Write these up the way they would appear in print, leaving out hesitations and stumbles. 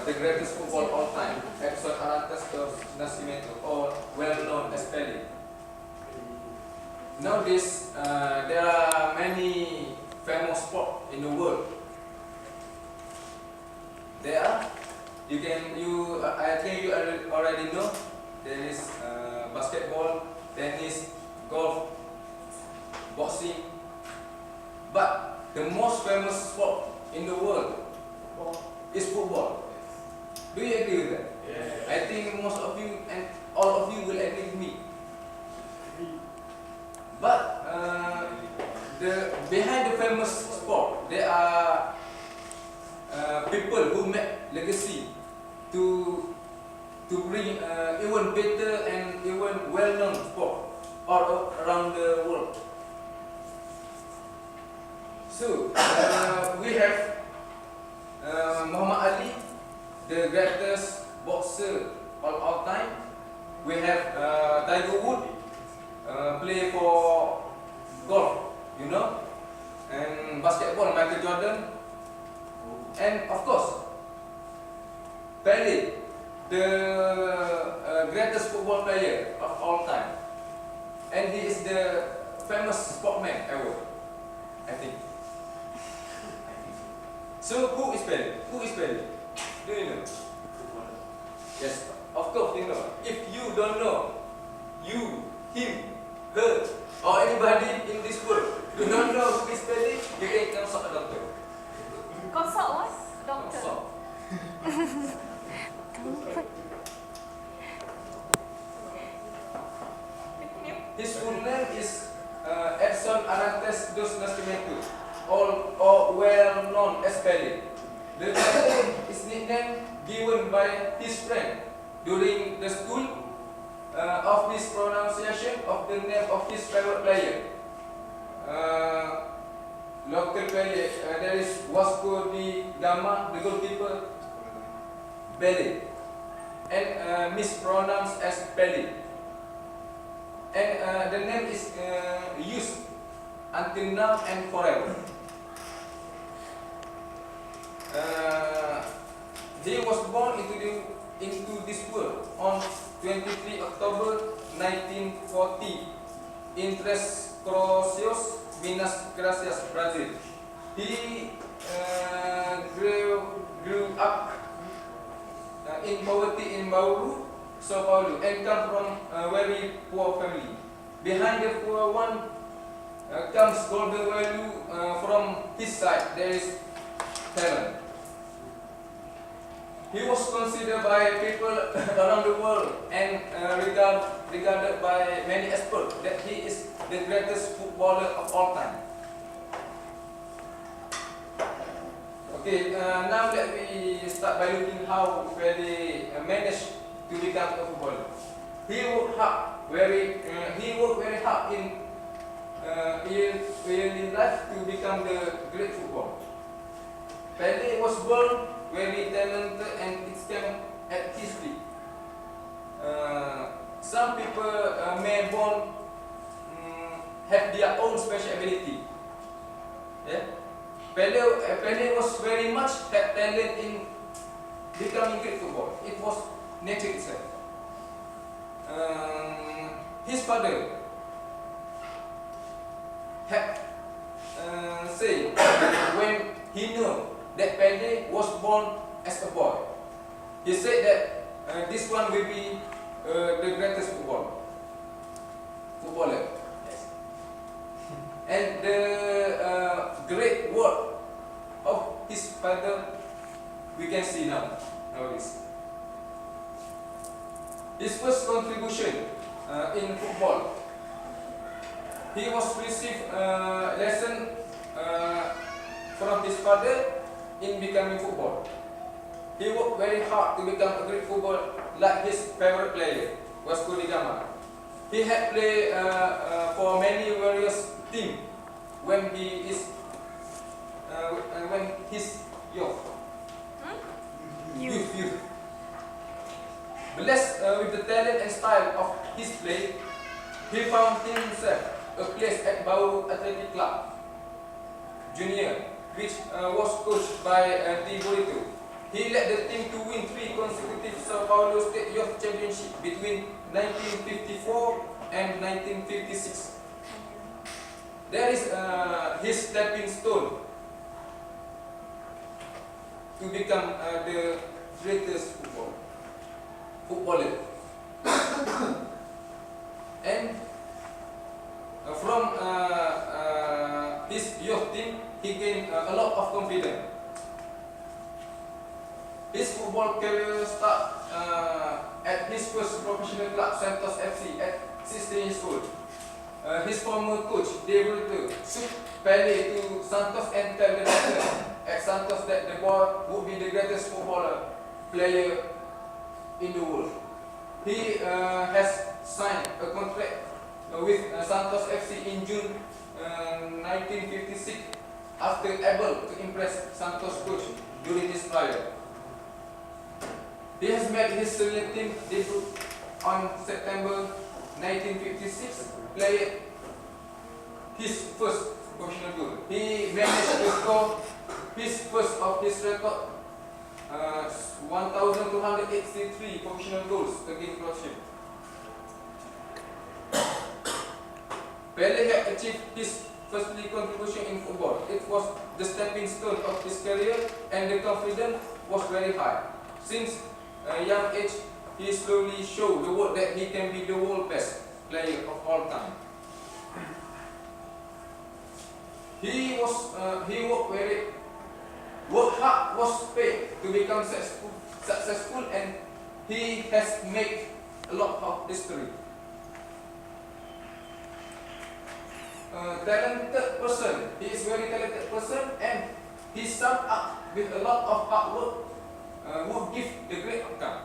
the greatest football all time, Edson Arantes dos Nascimento, or well known as Pele. Nowadays, there are many famous sports in the world. There are, I think you already know, there is basketball, tennis, golf, boxing, but the most famous sport in the world is football. Do you agree with that? Yeah. I think most of you and all of you will agree with me. But behind the famous sport, there are people who make legacy to bring even better and even well-known sport all around the world. So we have Muhammad Ali, the greatest boxer of all time. We have Tiger Woods, play for golf, you know, and basketball, Michael Jordan, and of course, Pele, the greatest football player of all time, and he is the famous sportman ever, I think. So who is Pele? Who is Pele? Do you know? Yes, of course you know. If you don't know, you, him, her, or anybody in this world do not know who is Pele, you can consult a doctor. Consult what? Doctor. Consult. His full name is Edson Arantes dos Nascimento, or well known as Pele. The name is nickname given by his friend during the school of his pronunciation of the name of his favorite player. Local player, there is Vasco da Gama, the goalkeeper, Pele, and mispronounced as Pele. And the name is used until now and forever. He was born into this world on 23 October 1940 in Três Corações, Minas Gerais, Brazil. He grew up in poverty in Bauru, Sao Paulo, and come from a very poor family. Behind the poor one comes golden value from his side. There is talent. He was considered by people around the world and regarded by many experts that he is the greatest footballer of all time. Okay, now let me start by looking how Pele managed to become a footballer. He worked very hard in early life to become the great footballer. Pele was born very talented and it came at his feet. Some people may born have their own special ability. Yeah? Pele was very much had talent in becoming great football. It was nature itself. His father had said when he knew that Pele was born as a boy, he said that this one will be the greatest footballer. Yes. And the great work of his father we can see nowadays. His first contribution in football, he was received lesson from his father in becoming football. He worked very hard to become a great footballer like his favorite player, Vasco da Gama. He had played for many various teams when he's youth. Blessed with the talent and style of his play, he found himself a place at Bauru Athletic Club Junior, which was coached by Di Borito. He led the team to win 3 consecutive Sao Paulo State Youth Championship between 1954 and 1956. That is his stepping stone to become the greatest footballer. And from his youth team, he gained a lot of confidence. His football career started at his first professional club, Santos FC, at 16 years old. His former coach, David took Pele to Santos and tell the doctor at Santos that the boy would be the greatest footballer player in the world. He has signed a contract with Santos FC in June 1956 after able to impress Santos coach during his trial. He has made his senior team debut on September 1956, played his first professional goal. He managed to score his first of his record 1,283 professional goals against Croatia. Pele had achieved his first league contribution in football. It was the stepping stone of his career, and the confidence was very high. Since a young age, he slowly showed the world that he can be the world best player of all time. He worked hard, was paid to become successful, and he has made a lot of history. Talented person, he is very talented person, and he summed up with a lot of hard work would give the great outcome.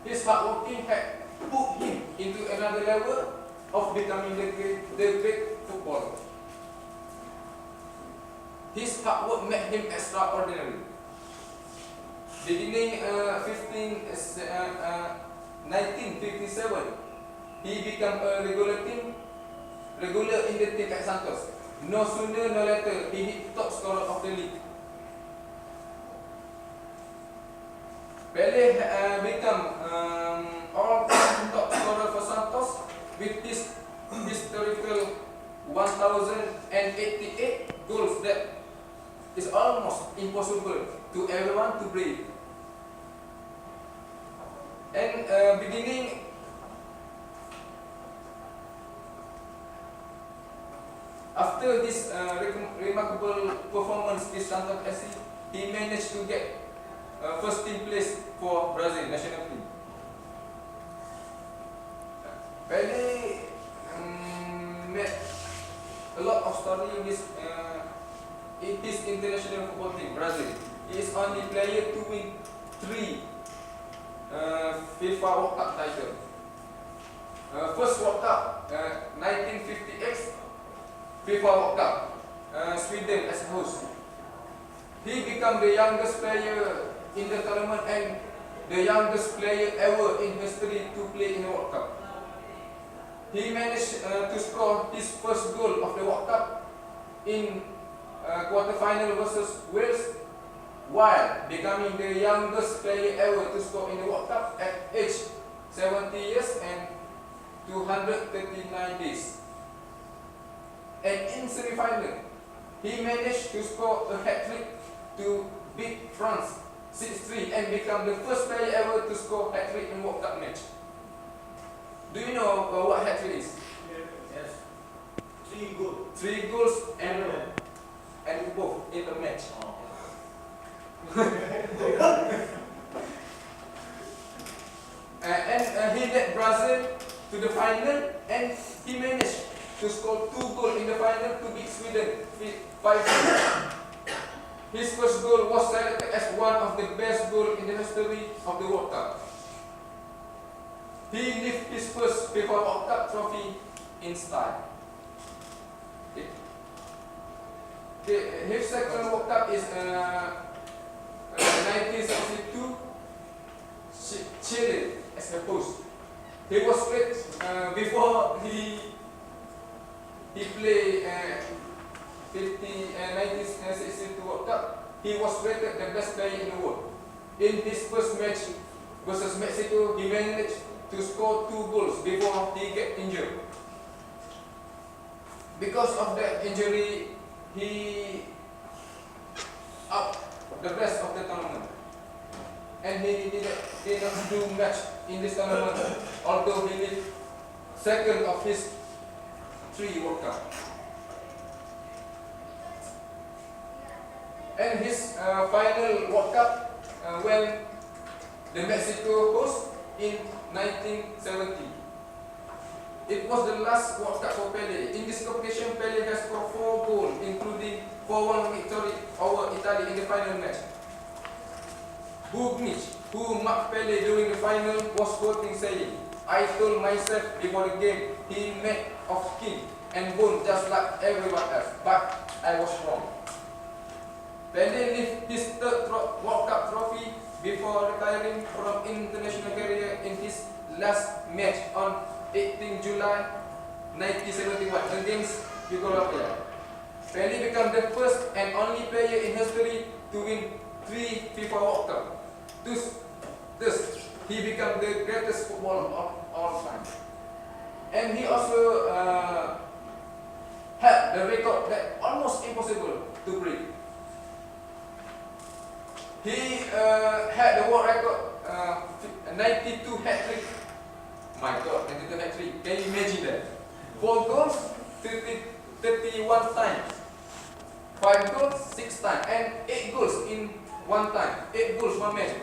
His hard working had put him into another level of becoming the great footballer. His hard work made him extraordinary. Beginning 1957, he became a regular in the team at Santos. No sooner, no later, he hit top scorer of the league. Pele became all-time top scorer for Santos with his historical 1,088 goals that is almost impossible to everyone to break. And after this remarkable performance with Santos FC, he managed to get first team place for Brazil national team. Pele met a lot of story in his international football team, Brazil. He is only player to win 3 FIFA World Cup titles. First World Cup, 1958, FIFA World Cup, Sweden as host. He became the youngest player in the tournament and the youngest player ever in history to play in the World Cup. He managed to score his first goal of the World Cup in quarter-final versus Wales, while becoming the youngest player ever to score in the World Cup at age 70 years and 239 days. And in semi-final, he managed to score a hat-trick to beat France 6-3 and become the first player ever to score hat-trick in World Cup match. Do you know what hat-trick is? Yes. 3 goals. 3 goals and both in the match. And he led Brazil to the final, and he managed to score 2 goals in the final to beat Sweden 5-0. His first goal was selected as one of the best goals in the history of the World Cup. He lifted his first FIFA World Cup trophy in style. His second World Cup is 1972, Chile as the host. He was great before he played 1962 World Cup. He was rated the best player in the world. In his first match versus Mexico, he managed to score 2 goals before he get injured. Because of that injury, he out the rest of the tournament, and he did not do much in this tournament, although he did second of his 3 World Cup. And his final World Cup when the Mexico host in 1970. It was the last World Cup for Pele. In this competition, Pele has scored 4 goals, including 4-1 victory over Italy in the final match. Bugnic, who marked Pele during the final, was quoting saying, "I told myself before the game he made of skin and bone just like everyone else, but I was wrong." Pele lifted his 3rd World Cup trophy before retiring from international career in his last match on 18 July 1971 against Yugoslavia. Pele became the first and only player in history to win 3 FIFA World Cup. Thus, he became the greatest footballer of all time. And he also had the record that almost impossible to break. He had the world record 92 hat-trick. My God, 92 hat-trick. Can you imagine that? 4 goals, 31 times. 5 goals, 6 times. And 8 goals in 1 time. 8 goals, 1 match.